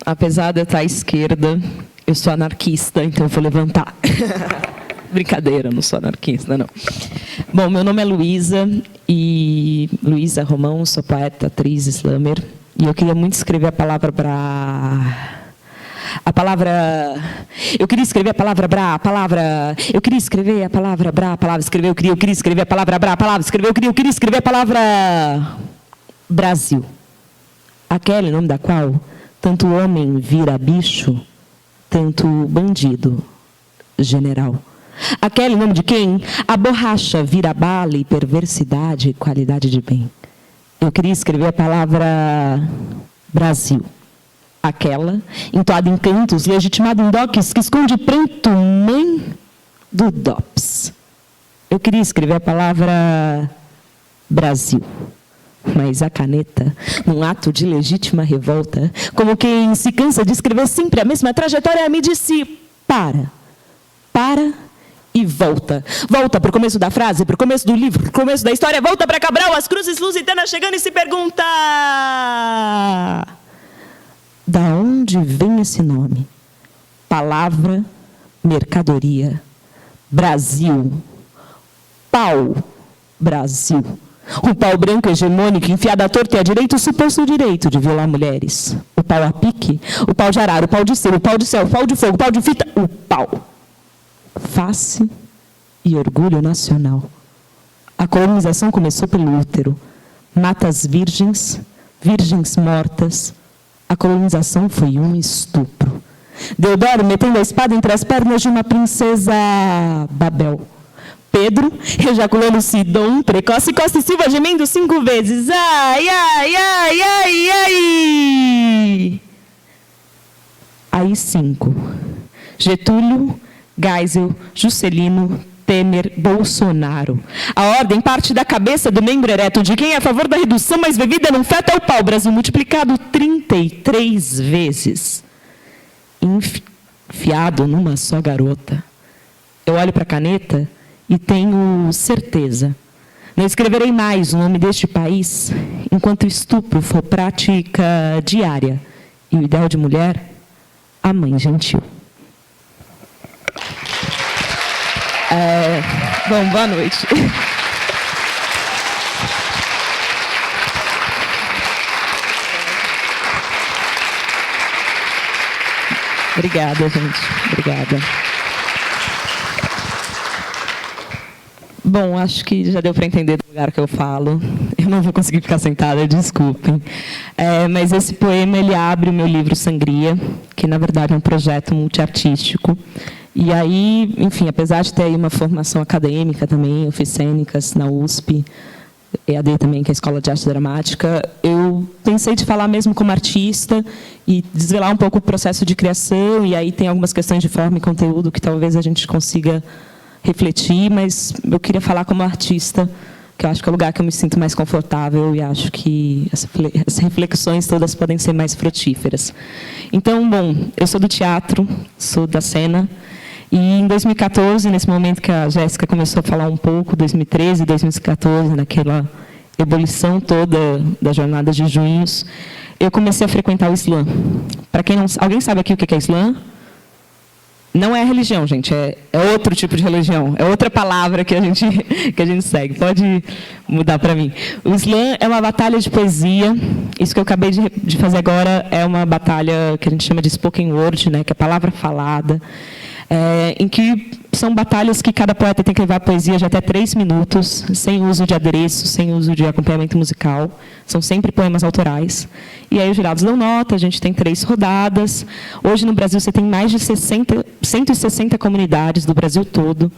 Apesar de eu estar à esquerda, eu sou anarquista, então eu vou levantar. Brincadeira, eu não sou anarquista, não. Bom, meu nome é Luísa, e Luísa Romão, sou poeta, atriz, slammer, e eu queria muito escrever a palavra eu queria escrever a palavra brá, a palavra... Eu queria escrever a palavra brá, a palavra escrever, eu queria escrever a palavra brá, a palavra escrever, eu queria escrever a palavra... Brasil. Aquele nome da qual tanto homem vira bicho, tanto bandido, general. Aquele nome de quem a borracha vira bala e perversidade e qualidade de bem. Eu queria escrever a palavra Brasil. Aquela, entoada em cantos, legitimada em doques, que esconde pranto, mãe do DOPS. Eu queria escrever a palavra Brasil. Mas a caneta, num ato de legítima revolta, como quem se cansa de escrever sempre a mesma trajetória, me disse: para e volta. Volta para o começo da frase, para o começo do livro, para o começo da história, volta para Cabral, as cruzes lusitanas chegando e se pergunta: da onde vem esse nome? Palavra, mercadoria, Brasil, pau, Brasil. O pau branco hegemônico, enfiado à torta e à direita, o suposto direito de violar mulheres. O pau a pique, o pau de arara, o pau de cera, o pau de céu, o pau de fogo, o pau de fita, o pau. Face e orgulho nacional. A colonização começou pelo útero. Matas virgens, virgens mortas. A colonização foi um estupro. Deodoro metendo a espada entre as pernas de uma princesa Babel. Pedro, ejaculando-se dom precoce, Costa e Silva gemendo 5 vezes. Ai, ai, ai, ai, ai. Aí 5. Getúlio, Geisel, Juscelino, Temer, Bolsonaro. A ordem parte da cabeça do membro ereto de quem é a favor da redução, mas bebida não feta o pau. Brasil multiplicado 33 vezes. Enfiado numa só garota. Eu olho para a caneta e tenho certeza. Não escreverei mais o nome deste país enquanto o estupro for prática diária. E o ideal de mulher, a mãe gentil. Bom, boa noite. Obrigada, gente. Obrigada. Bom, acho que já deu para entender do lugar que eu falo. Eu não vou conseguir ficar sentada, desculpem. Mas esse poema ele abre o meu livro Sangria, que, na verdade, é um projeto multiartístico. E aí, enfim, apesar de ter aí uma formação acadêmica também, eu fiz cênicas na USP, EAD também, que é a Escola de Arte Dramática, eu pensei de falar mesmo como artista e desvelar um pouco o processo de criação, e aí tem algumas questões de forma e conteúdo que talvez a gente consiga refletir, mas eu queria falar como artista, que eu acho que é o lugar que eu me sinto mais confortável e acho que as reflexões todas podem ser mais frutíferas. Então, bom, eu sou do teatro, sou da cena, e em 2014, nesse momento que a Jéssica começou a falar um pouco, 2013, 2014, naquela ebulição toda da jornada de junhos, eu comecei a frequentar o Islã. Para quem não... Alguém sabe aqui o que é Islã? Não é religião, gente, é outro tipo de religião, é outra palavra que a gente segue. Pode mudar para mim. O Islã é uma batalha de poesia. Isso que eu acabei de fazer agora é uma batalha que a gente chama de spoken word, né, que é palavra falada, em que são batalhas que cada poeta tem que levar a poesia de até 3 minutos, sem uso de adereço, sem uso de acompanhamento musical. São sempre poemas autorais. E aí os jurados dão nota, a gente tem 3 rodadas. Hoje, no Brasil, você tem mais de 160 comunidades do Brasil todo.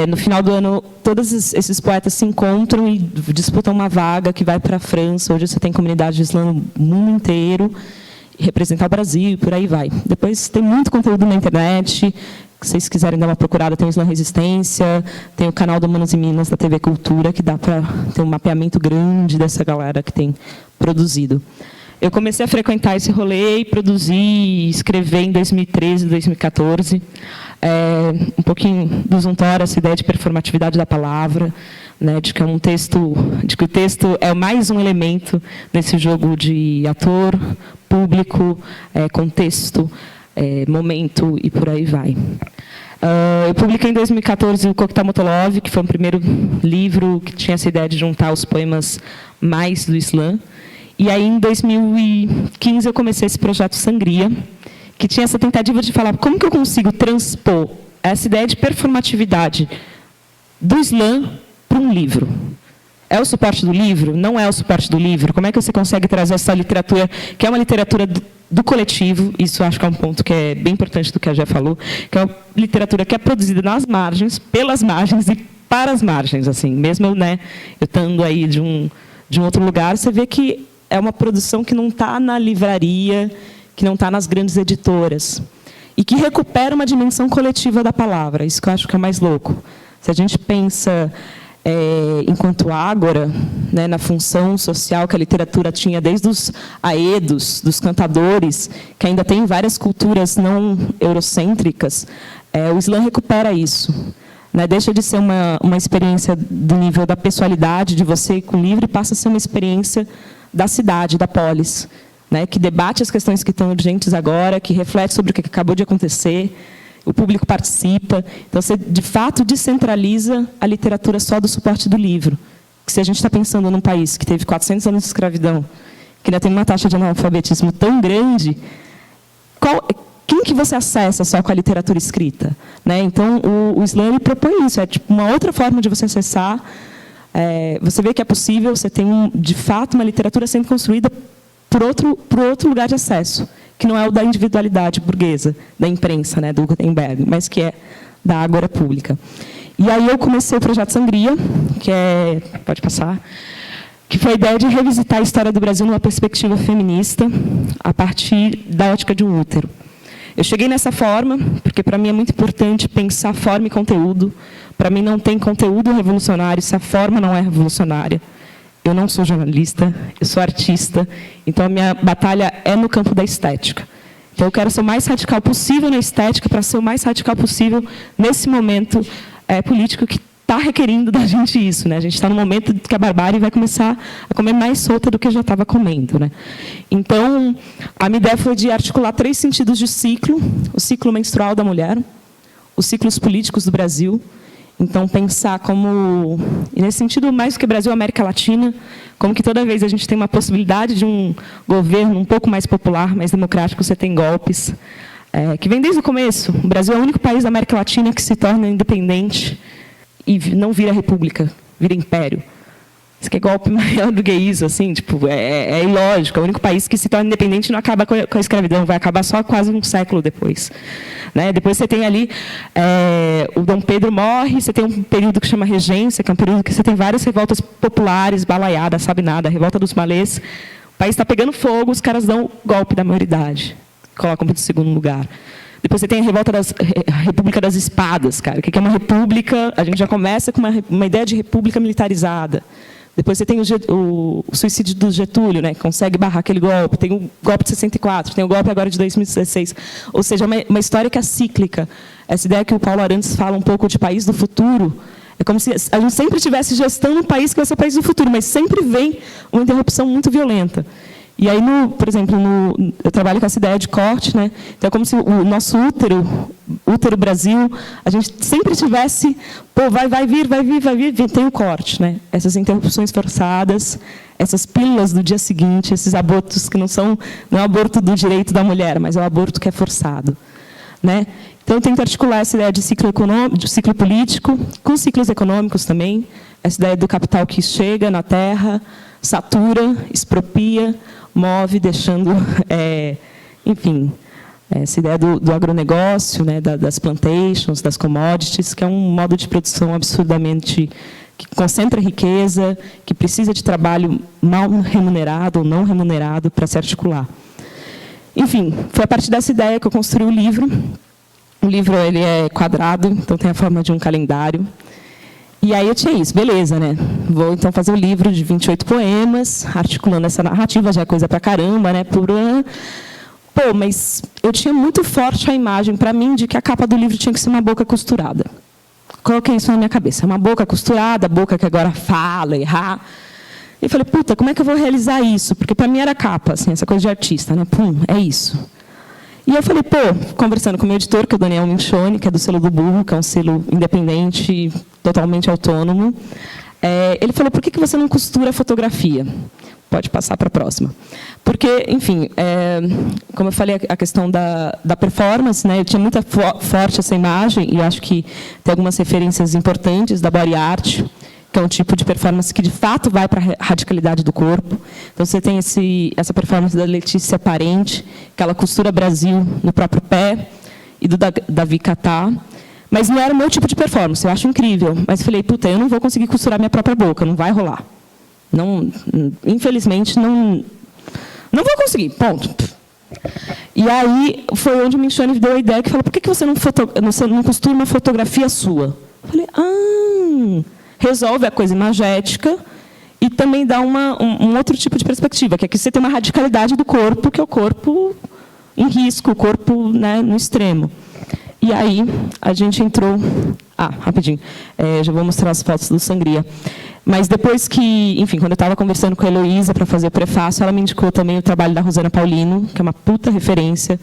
No final do ano, todos esses poetas se encontram e disputam uma vaga que vai para a França. Hoje você tem comunidade de Islã no mundo inteiro, representar o Brasil e por aí vai. Depois tem muito conteúdo na internet. Se vocês quiserem dar uma procurada, tem o Islã Resistência, tem o canal do Manos e Minas da TV Cultura, que dá para ter um mapeamento grande dessa galera que tem produzido. Eu comecei a frequentar esse rolê e produzir e escrever em 2013, 2014. Um pouquinho do Zuntora, essa ideia de performatividade da palavra, né, de que é um texto, de que o texto é mais um elemento nesse jogo de ator, público, contexto, momento e por aí vai. Eu publiquei em 2014 o Coquetel Molotov, que foi o primeiro livro que tinha essa ideia de juntar os poemas mais do Islã. E aí, em 2015, eu comecei esse projeto Sangria, que tinha essa tentativa de falar como que eu consigo transpor essa ideia de performatividade do Islã para um livro. É o suporte do livro? Não é o suporte do livro? Como é que você consegue trazer essa literatura, que é uma literatura do coletivo? Isso acho que é um ponto que é bem importante do que a Gé falou, que é uma literatura que é produzida nas margens, pelas margens e para as margens. Assim, mesmo eu estando aí de um outro lugar, você vê que é uma produção que não está na livraria, que não está nas grandes editoras, e que recupera uma dimensão coletiva da palavra. Isso que eu acho que é mais louco. Se a gente pensa enquanto ágora, na função social que a literatura tinha desde os aedos, dos cantadores, que ainda tem várias culturas não eurocêntricas, o Islã recupera isso. Deixa de ser uma experiência do nível da pessoalidade de você com o livro e passa a ser uma experiência da cidade, da polis, que debate as questões que estão urgentes agora, que reflete sobre o que acabou de acontecer, o público participa. Então, você, de fato, descentraliza a literatura só do suporte do livro. Que se a gente está pensando num país que teve 400 anos de escravidão, que ainda tem uma taxa de analfabetismo tão grande, quem que você acessa só com a literatura escrita? Então, o Islã ele propõe isso, tipo uma outra forma de você acessar. Você vê que é possível, você tem, de fato, uma literatura sendo construída por outro lugar de acesso, que não é o da individualidade burguesa, da imprensa, do Gutenberg, mas que é da ágora pública. E aí eu comecei o projeto Sangria, pode passar, que foi a ideia de revisitar a história do Brasil numa perspectiva feminista, a partir da ótica de um útero. Eu cheguei nessa forma, porque para mim é muito importante pensar forma e conteúdo. Para mim não tem conteúdo revolucionário se a forma não é revolucionária. Eu não sou jornalista, eu sou artista, então a minha batalha é no campo da estética. Então eu quero ser o mais radical possível na estética para ser o mais radical possível nesse momento político que está requerindo da gente isso. A gente está no momento que a barbárie vai começar a comer mais solta do que já estava comendo. Então, a minha ideia foi de articular 3 sentidos de ciclo: o ciclo menstrual da mulher, os ciclos políticos do Brasil. Então, pensar como, e nesse sentido, mais do que Brasil, América Latina, como que toda vez a gente tem uma possibilidade de um governo um pouco mais popular, mais democrático, você tem golpes, que vem desde o começo. O Brasil é o único país da América Latina que se torna independente e não vira república, vira império. Isso que é golpe maior do que isso, assim, é ilógico. É o único país que se torna independente e não acaba com a escravidão, vai acabar só quase um século depois. Depois você tem ali, o Dom Pedro morre, você tem um período que chama Regência, que é um período que você tem várias revoltas populares, balaiada, sabe nada, a revolta dos malês. O país está pegando fogo, os caras dão o golpe da maioridade, colocam para o segundo lugar. Depois você tem a República das Espadas, cara. O que é uma república? A gente já começa com uma ideia de república militarizada. Depois você tem o suicídio do Getúlio, que consegue barrar aquele golpe. Tem o golpe de 64, tem o golpe agora de 2016. Ou seja, uma história que é cíclica. Essa ideia que o Paulo Arantes fala um pouco de país do futuro, é como se a gente sempre estivesse gestando um país que vai ser o país do futuro, mas sempre vem uma interrupção muito violenta. E aí, por exemplo, eu trabalho com essa ideia de corte, então é como se o nosso útero Brasil, a gente sempre tivesse, vai vir, tem o corte, Essas interrupções forçadas, essas pílulas do dia seguinte, esses abortos que não é o aborto do direito da mulher, mas é o aborto que é forçado, Então, eu tento articular essa ideia de ciclo econômico, de ciclo político, com ciclos econômicos também, essa ideia do capital que chega na terra, satura, expropria, move, deixando, enfim, essa ideia do agronegócio, das plantations, das commodities, que é um modo de produção absurdamente que concentra riqueza, que precisa de trabalho mal remunerado ou não remunerado para se articular. Enfim, foi a partir dessa ideia que eu construí o livro. O livro ele é quadrado, então tem a forma de um calendário. E aí eu tinha isso, beleza, Vou então fazer um livro de 28 poemas, articulando essa narrativa, já é coisa pra caramba, mas eu tinha muito forte a imagem para mim de que a capa do livro tinha que ser uma boca costurada. Coloquei isso na minha cabeça, uma boca costurada, boca que agora fala, errar. E falei, puta, como é que eu vou realizar isso? Porque para mim era capa, assim, essa coisa de artista, né? Pum, é isso. E eu falei, pô, conversando com o meu editor, que é o Daniel Minchoni, que é do selo do Burro, que é um selo independente, totalmente autônomo. Ele falou, por que você não costura a fotografia? Pode passar para a próxima. Porque, enfim, como eu falei, a questão da performance, né, eu tinha muito forte essa imagem, e acho que tem algumas referências importantes da body art, que é um tipo de performance que, de fato, vai para a radicalidade do corpo. Então, você tem essa performance da Letícia Parente, que ela costura Brasil no próprio pé, e do Davi Catá. Mas não era o meu tipo de performance, eu acho incrível. Mas falei, puta, eu não vou conseguir costurar minha própria boca, não vai rolar. Não, infelizmente, não vou conseguir, ponto. E aí, foi onde o Minchoni deu a ideia, que falou, por que você não costura uma fotografia sua? Eu falei, resolve a coisa imagética e também dá um outro tipo de perspectiva, que aqui você tem uma radicalidade do corpo, que é o corpo em risco, o corpo, né, no extremo. E aí, a gente entrou... rapidinho, já vou mostrar as fotos do Sangria. Mas depois que, enfim, quando eu estava conversando com a Heloísa para fazer o prefácio, ela me indicou também o trabalho da Rosana Paulino, que é uma puta referência,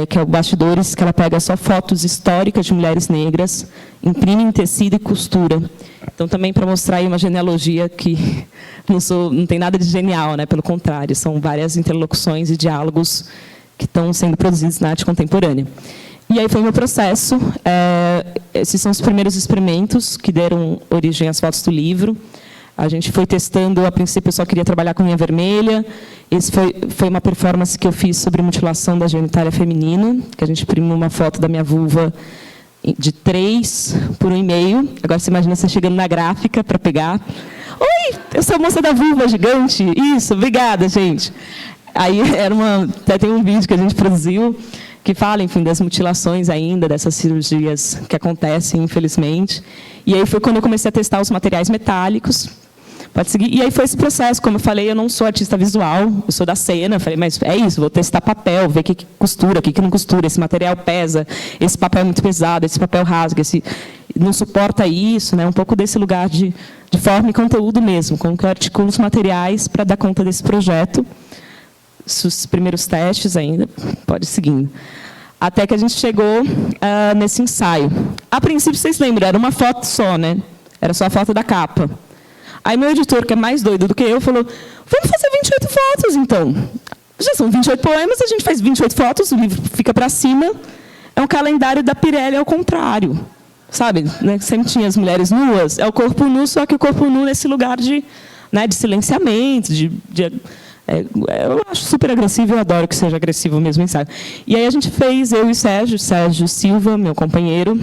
que é o Bastidores, que ela pega só fotos históricas de mulheres negras, imprime em tecido e costura. Então, também para mostrar aí uma genealogia que não tem nada de genial, né? Pelo contrário, são várias interlocuções e diálogos que estão sendo produzidos na arte contemporânea. E aí foi o meu processo. Esses são os primeiros experimentos que deram origem às fotos do livro. A gente foi testando, a princípio eu só queria trabalhar com linha vermelha. Esse foi uma performance que eu fiz sobre mutilação da genitália feminina, que a gente imprimiu uma foto da minha vulva de 3 por 1,5. Agora você imagina você chegando na gráfica para pegar. Oi, eu sou a moça da vulva gigante. Isso, obrigada, gente. Aí até tem um vídeo que a gente produziu que fala, enfim, das mutilações ainda, dessas cirurgias que acontecem, infelizmente. E aí foi quando eu comecei a testar os materiais metálicos. Pode seguir. E aí foi esse processo. Como eu falei, eu não sou artista visual, eu sou da cena. Falei, mas é isso, vou testar papel, ver o que costura, o que não costura. Esse material pesa, esse papel é muito pesado, esse papel rasga, esse não suporta isso, né? Um pouco desse lugar de forma e conteúdo mesmo, como que eu articulo os materiais para dar conta desse projeto. Os primeiros testes ainda, pode ir seguindo. Até que a gente chegou nesse ensaio. A princípio, vocês lembram, era uma foto só, né? Era só a foto da capa. Aí meu editor, que é mais doido do que eu, falou, vamos fazer 28 fotos, então. Já são 28 poemas, a gente faz 28 fotos, o livro fica para cima. É um calendário da Pirelli ao contrário. Sabe? Né? Sempre tinha as mulheres nuas. É o corpo nu, só que o corpo nu nesse lugar de silenciamento, eu acho super agressivo, eu adoro que seja agressivo mesmo o ensaio. E aí a gente fez, eu e o Sérgio Silva, meu companheiro,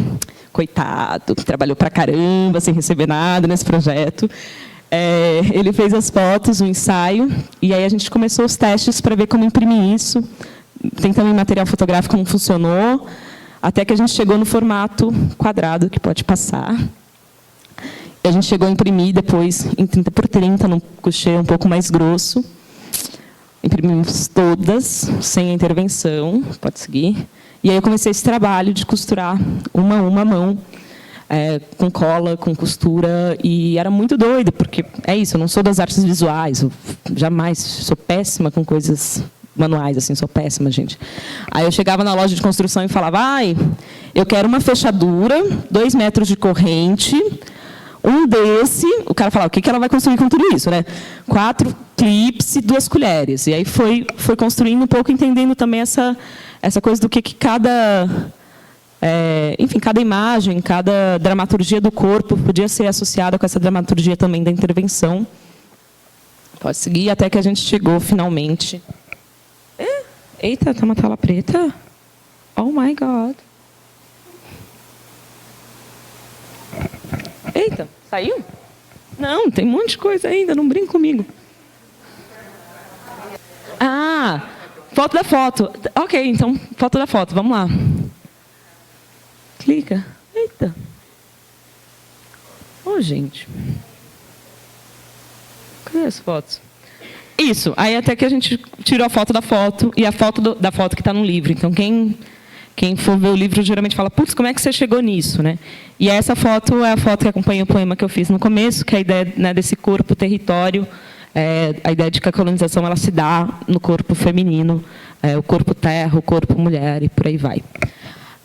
coitado, que trabalhou pra caramba, sem receber nada nesse projeto. Ele fez as fotos, o ensaio, e aí a gente começou os testes para ver como imprimir isso. Tem também material fotográfico, como funcionou, até que a gente chegou no formato quadrado, que pode passar. E a gente chegou a imprimir depois em 30 por 30, num coucher um pouco mais grosso. Imprimimos todas, sem a intervenção, pode seguir. E aí eu comecei esse trabalho de costurar uma a uma mão, com cola, com costura, e era muito doido, porque é isso, eu não sou das artes visuais, eu jamais, sou péssima com coisas manuais, assim, sou péssima, gente. Aí eu chegava na loja de construção e falava, eu quero uma fechadura, 2 metros de corrente, um desse, o cara falava, o que ela vai construir com tudo isso, né? 4 clips e 2 colheres. E aí foi construindo um pouco, entendendo também essa coisa do que cada... enfim, cada imagem, cada dramaturgia do corpo podia ser associada com essa dramaturgia também da intervenção. Pode seguir, até que a gente chegou, finalmente... Eita, tá uma tela preta? Oh, my God. Eita, saiu? Não, tem um monte de coisa ainda, não brinca comigo. Foto da foto. Ok, então, foto da foto, vamos lá. Clica. Eita. Gente. Cadê as fotos? Isso, aí até que a gente tirou a foto da foto e a foto da foto que está no livro. Então, quem for ver o livro geralmente fala, putz, como é que você chegou nisso, né? E essa foto é a foto que acompanha o poema que eu fiz no começo, que é a ideia, né, desse corpo território a ideia de que a colonização ela se dá no corpo feminino, o corpo terra, o corpo mulher e por aí vai.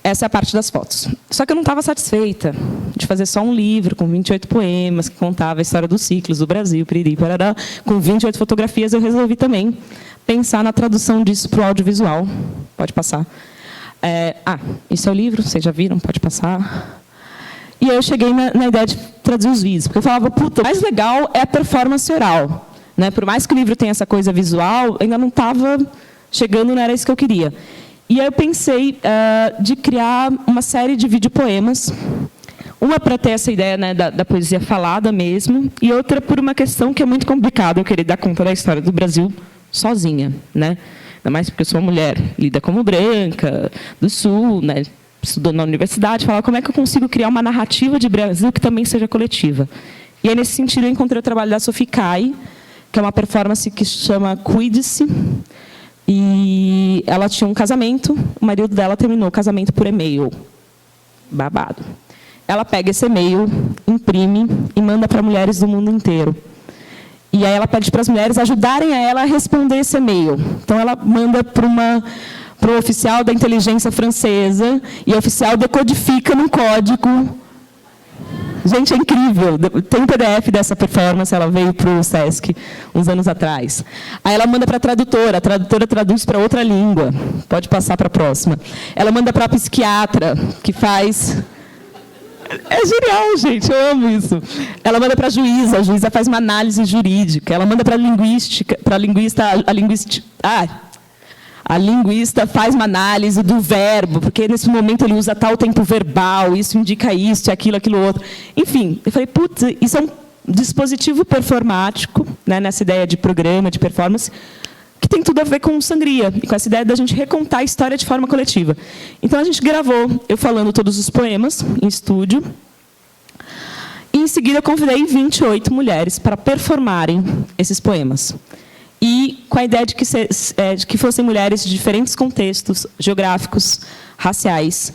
Essa é a parte das fotos. Só que eu não estava satisfeita de fazer só um livro com 28 poemas que contava a história dos ciclos do Brasil, piriri, parará. Com 28 fotografias, eu resolvi também pensar na tradução disso para o audiovisual. Pode passar. Isso é o livro, vocês já viram? Pode passar. E aí eu cheguei na ideia de traduzir os vídeos, porque eu falava, puta, o mais legal é a performance oral. Né? Por mais que o livro tenha essa coisa visual, ainda não estava chegando, não era isso que eu queria. E aí eu pensei de criar uma série de videopoemas, uma para ter essa ideia, né, da poesia falada mesmo, e outra por uma questão que é muito complicada, eu querer dar conta da história do Brasil sozinha. Né? Ainda mais porque eu sou uma mulher, lida como branca, do Sul, né, estudou na universidade, falava como é que eu consigo criar uma narrativa de Brasil que também seja coletiva. E aí, nesse sentido, eu encontrei o trabalho da Sophie Calle, que é uma performance que se chama Cuide-se. E ela tinha um casamento, o marido dela terminou o casamento por e-mail. Babado. Ela pega esse e-mail, imprime e manda para mulheres do mundo inteiro. E aí ela pede para as mulheres ajudarem a ela a responder esse e-mail. Então ela manda para o oficial da inteligência francesa, e o oficial decodifica num código. Gente, é incrível. Tem um PDF dessa performance, ela veio para o Sesc uns anos atrás. Aí ela manda para a tradutora traduz para outra língua. Pode passar para a próxima. Ela manda para a psiquiatra, que faz... É genial, gente, eu amo isso. Ela manda para a juíza faz uma análise jurídica. Ela manda para a linguista, a linguista faz uma análise do verbo, porque nesse momento ele usa tal tempo verbal, isso indica isso, aquilo outro. Enfim, eu falei, putz, isso é um dispositivo performático, né, nessa ideia de programa, de performance, que tem tudo a ver com sangria, e com essa ideia da gente recontar a história de forma coletiva. Então, a gente gravou eu falando todos os poemas em estúdio, e, em seguida, eu convidei 28 mulheres para performarem esses poemas. E com a ideia de que fossem mulheres de diferentes contextos geográficos, raciais,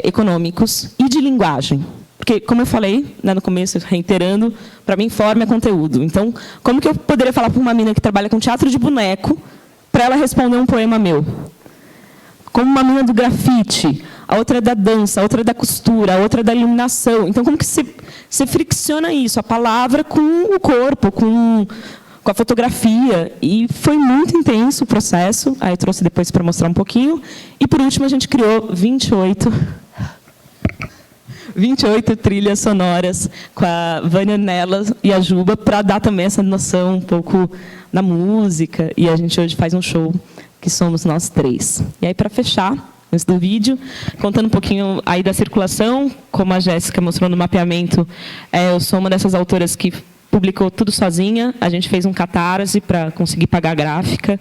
econômicos e de linguagem. Porque, como eu falei, né, no começo, reiterando, para mim, forma é conteúdo. Então, como que eu poderia falar para uma menina que trabalha com teatro de boneco para ela responder um poema meu? Como uma menina do grafite, a outra é da dança, a outra é da costura, a outra é da iluminação. Então, como que você fricciona isso, a palavra com o corpo, com a fotografia, e foi muito intenso o processo. Aí eu trouxe depois para mostrar um pouquinho. E, por último, a gente criou 28 trilhas sonoras com a Vânia Nelas e a Juba, para dar também essa noção um pouco da música. E a gente hoje faz um show que somos nós três. E aí, para fechar, antes do vídeo, contando um pouquinho aí da circulação, como a Jéssica mostrou no mapeamento, eu sou uma dessas autoras que publicou tudo sozinha. A gente fez um catarse para conseguir pagar a gráfica.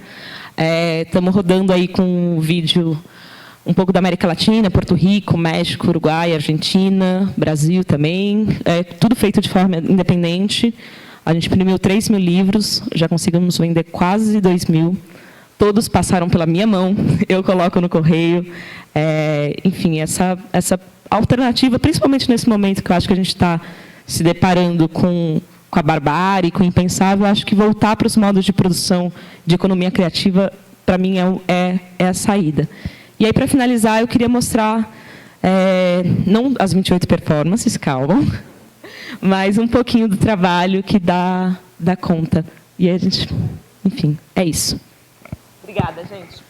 Estamos rodando aí com um vídeo um pouco da América Latina, Porto Rico, México, Uruguai, Argentina, Brasil também. Tudo feito de forma independente. A gente imprimiu 3.000 livros, já conseguimos vender quase 2.000. Todos passaram pela minha mão, eu coloco no correio. Enfim, essa alternativa, principalmente nesse momento que eu acho que a gente está se deparando com a barbárie, com o impensável, acho que voltar para os modos de produção de economia criativa, para mim, é a saída. E aí, para finalizar, eu queria mostrar, não as 28 performances, calma, mas um pouquinho do trabalho que dá conta. E a gente, enfim, é isso. Obrigada, gente.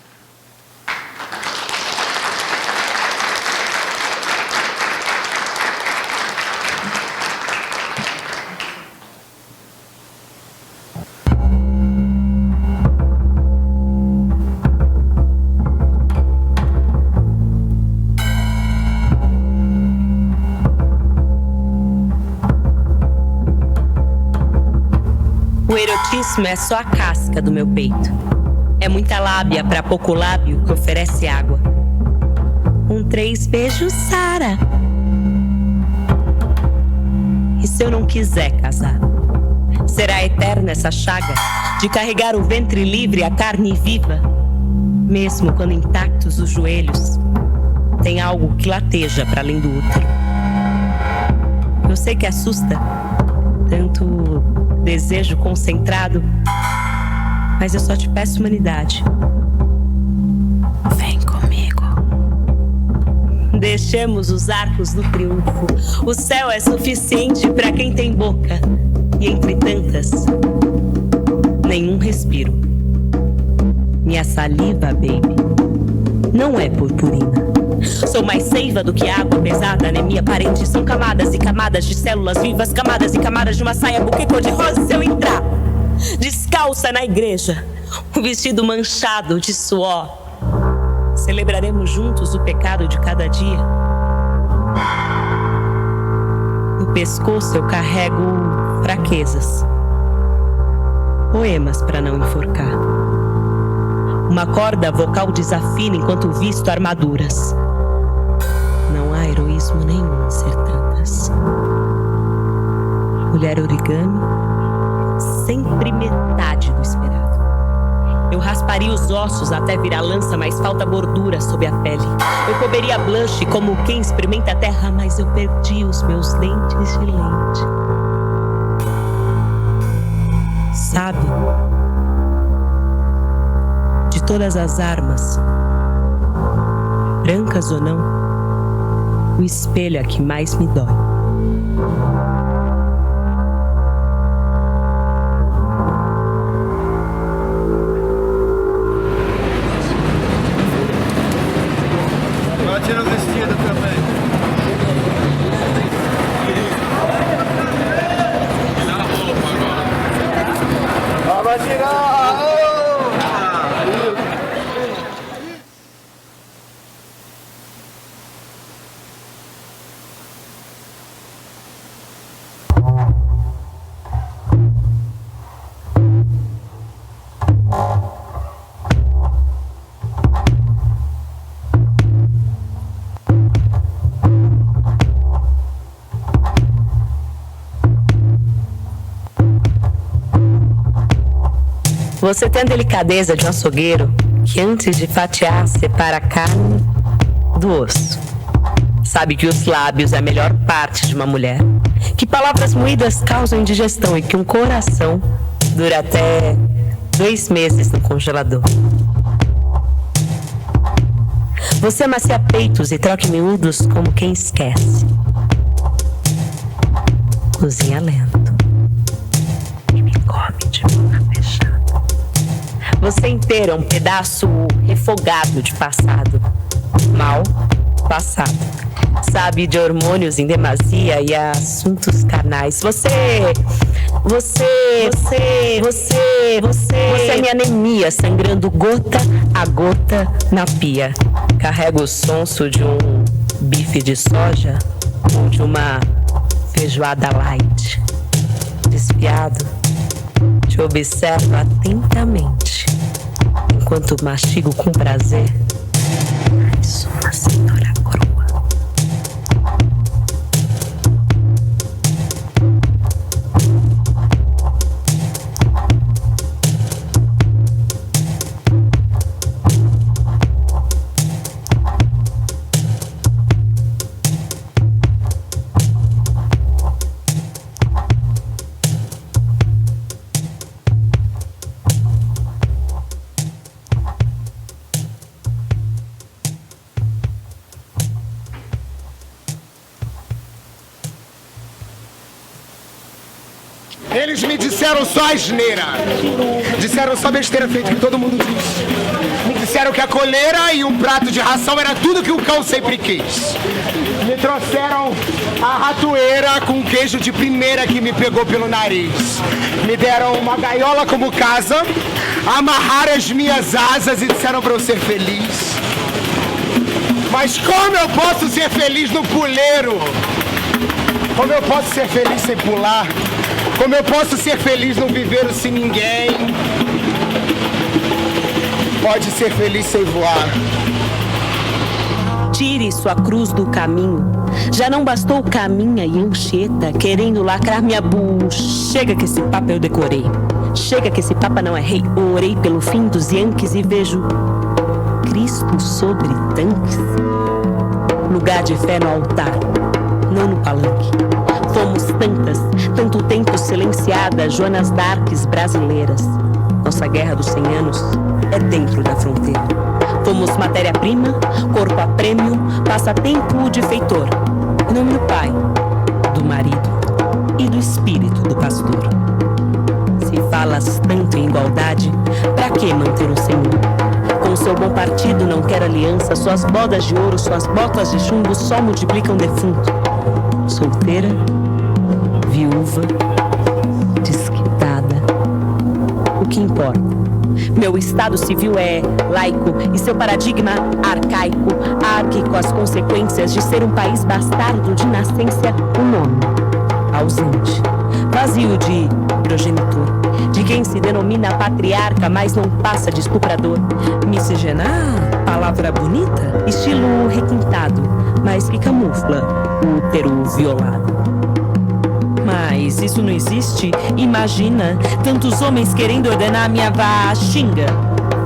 O erotismo é só a casca do meu peito. É muita lábia para pouco lábio que oferece água. 3 beijos, Sara. E se eu não quiser casar? Será eterna essa chaga de carregar o ventre livre, a carne viva? Mesmo quando intactos os joelhos, tem algo que lateja para além do útero. Eu sei que assusta, tanto desejo concentrado. Mas eu só te peço humanidade. Vem comigo. Deixemos os arcos do triunfo. O céu é suficiente para quem tem boca. E entre tantas, nenhum respiro. Minha saliva, baby, não é purpurina. Sou mais seiva do que água pesada, anemia aparente. São camadas e camadas de células vivas, camadas e camadas de uma saia buquê cor-de-rosa. Se eu entrar descalça na igreja, o vestido manchado de suor, celebraremos juntos o pecado de cada dia. No pescoço eu carrego fraquezas, poemas para não enforcar. Uma corda vocal desafina enquanto visto armaduras. Não há heroísmo nenhum em ser tantas. Mulher origami, sempre metade do esperado. Eu rasparia os ossos até virar lança, mas falta gordura sob a pele. Eu comeria blush como quem experimenta a terra, mas eu perdi os meus dentes de lente. Sabe? De todas as armas, brancas ou não, o espelho é que mais me dói. Tira o vestido também. Vamos tirar! Você tem a delicadeza de um açougueiro que antes de fatiar separa a carne do osso. Sabe que os lábios é a melhor parte de uma mulher, que palavras moídas causam indigestão e que um coração dura até 2 meses no congelador. Você amacia peitos e troca miúdos como quem esquece. Cozinha lento e me come de boca fechada. Você inteiro é um pedaço refogado de passado. Mal passado. Sabe de hormônios em demasia e assuntos carnais. Você é minha anemia, sangrando gota a gota na pia. Carrego o sonso de um bife de soja ou de uma feijoada light. Despiado, te observo atentamente, enquanto mastigo com prazer mais uma cenoura crua. Eles me disseram só asneira. Disseram só besteira feita que todo mundo diz. Me disseram que a coleira e um prato de ração era tudo que o cão sempre quis. Me trouxeram a ratoeira com queijo de primeira que me pegou pelo nariz. Me deram uma gaiola como casa, amarraram as minhas asas e disseram pra eu ser feliz. Mas como eu posso ser feliz no puleiro? Como eu posso ser feliz sem pular? Como eu posso ser feliz no viveiro sem ninguém? Pode ser feliz sem voar. Tire sua cruz do caminho. Já não bastou caminha e Anchieta querendo lacrar minha Chega que esse papo eu decorei. Chega que esse papa não é rei. Orei pelo fim dos Yankees e vejo Cristo sobre tanques. Lugar de fé no altar. não no palanque. Fomos tanto tempo silenciadas Joanas d'Arcs brasileiras. Nossa guerra dos 100 anos é dentro da fronteira. Fomos matéria-prima, corpo a prêmio, passatempo de feitor. Em nome do pai, do marido e do espírito do pastor. Se falas tanto em igualdade, pra que manter um senhor? Com seu bom partido não quer aliança, suas bodas de ouro, suas botas de chumbo só multiplicam defunto. Solteira, viúva, desquitada. O que importa? Meu estado civil é laico e seu paradigma arcaico, árquico as consequências de ser um país bastardo de nascença, um nome ausente, vazio de progenitor, de quem se denomina patriarca, mas não passa de estuprador. Miscigenar, palavra bonita, estilo requintado, mas que camufla o útero violado. Mas isso não existe? Imagina, tantos homens querendo ordenar a minha xinga.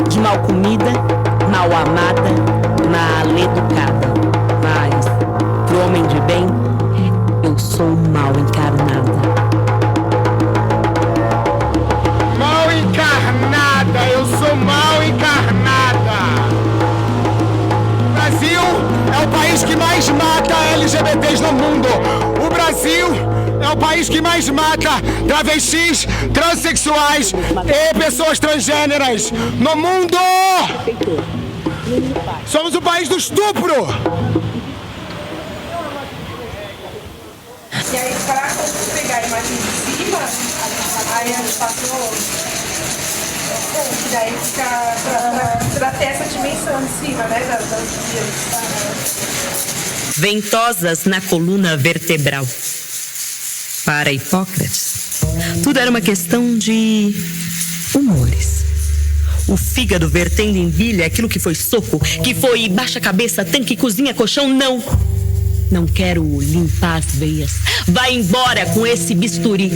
De mal comida, mal amada, mal educada. Mas, pro homem de bem, eu sou mal encarnada. Mal encarnada, eu sou mal encarnada. O Brasil é o país que mais mata LGBTs no mundo. O Brasil é o país que mais mata travestis, transexuais e pessoas transgêneras no mundo! Somos o país do estupro! E aí, para pegar a imagem de cima, aí a gente passou. Daí fica pra ter essa dimensão de cima, né? Das vias. Ventosas na coluna vertebral. Para Hipócrates, tudo era uma questão de humores. O fígado vertendo em bilha aquilo que foi soco, que foi baixa cabeça, tanque, cozinha, colchão, não. Não quero limpar as veias. Vai embora com esse bisturi.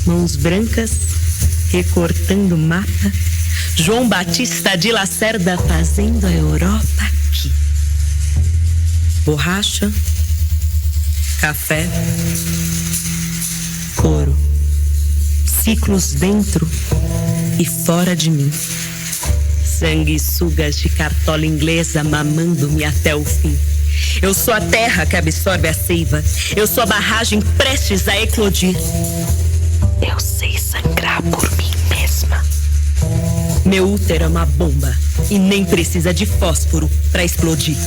Mãos brancas, recortando mapa. João Batista de Lacerda fazendo a Europa aqui. Borracha, café, couro, ciclos dentro e fora de mim. Sanguessugas de cartola inglesa mamando-me até o fim. Eu sou a terra que absorve a seiva. Eu sou a barragem prestes a eclodir. Eu sei sangrar por mim mesma. Meu útero é uma bomba e nem precisa de fósforo para explodir.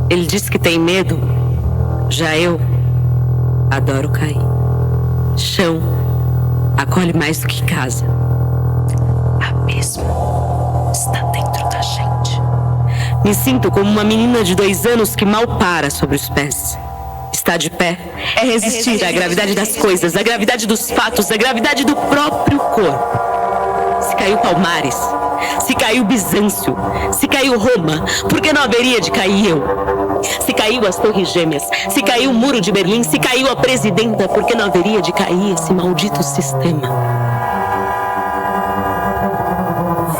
Ele diz que tem medo, já eu adoro cair. Chão acolhe mais do que casa. Abismo está dentro da gente. Me sinto como uma menina de 2 anos que mal para sobre os pés. Estar de pé é resistir à gravidade das coisas, à gravidade dos fatos, à gravidade do próprio corpo. Se caiu Palmares, se caiu Bizâncio, se caiu Roma, por que não haveria de cair eu? Se caiu as Torres Gêmeas, se caiu o Muro de Berlim, se caiu a Presidenta, por que não haveria de cair esse maldito sistema?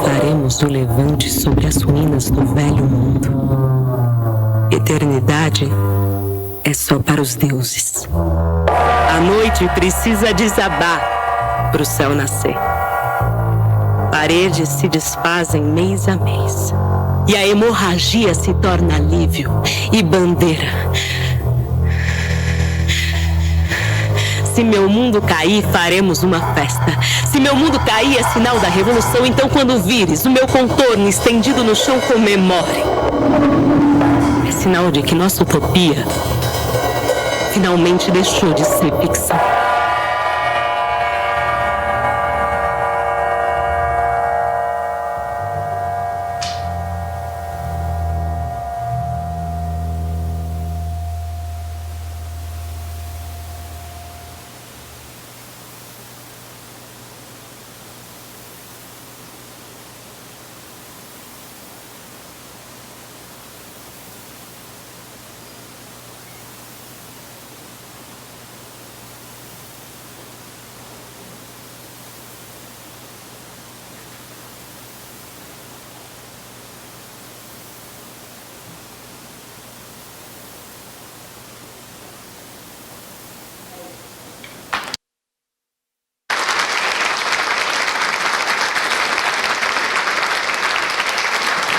Faremos o levante sobre as ruínas do velho mundo. Eternidade é só para os deuses. A noite precisa desabar para o céu nascer. Paredes se desfazem mês a mês. E a hemorragia se torna alívio e bandeira. Se meu mundo cair, faremos uma festa. Se meu mundo cair é sinal da revolução, então quando vires o meu contorno estendido no chão, comemore. É sinal de que nossa utopia finalmente deixou de ser ficção.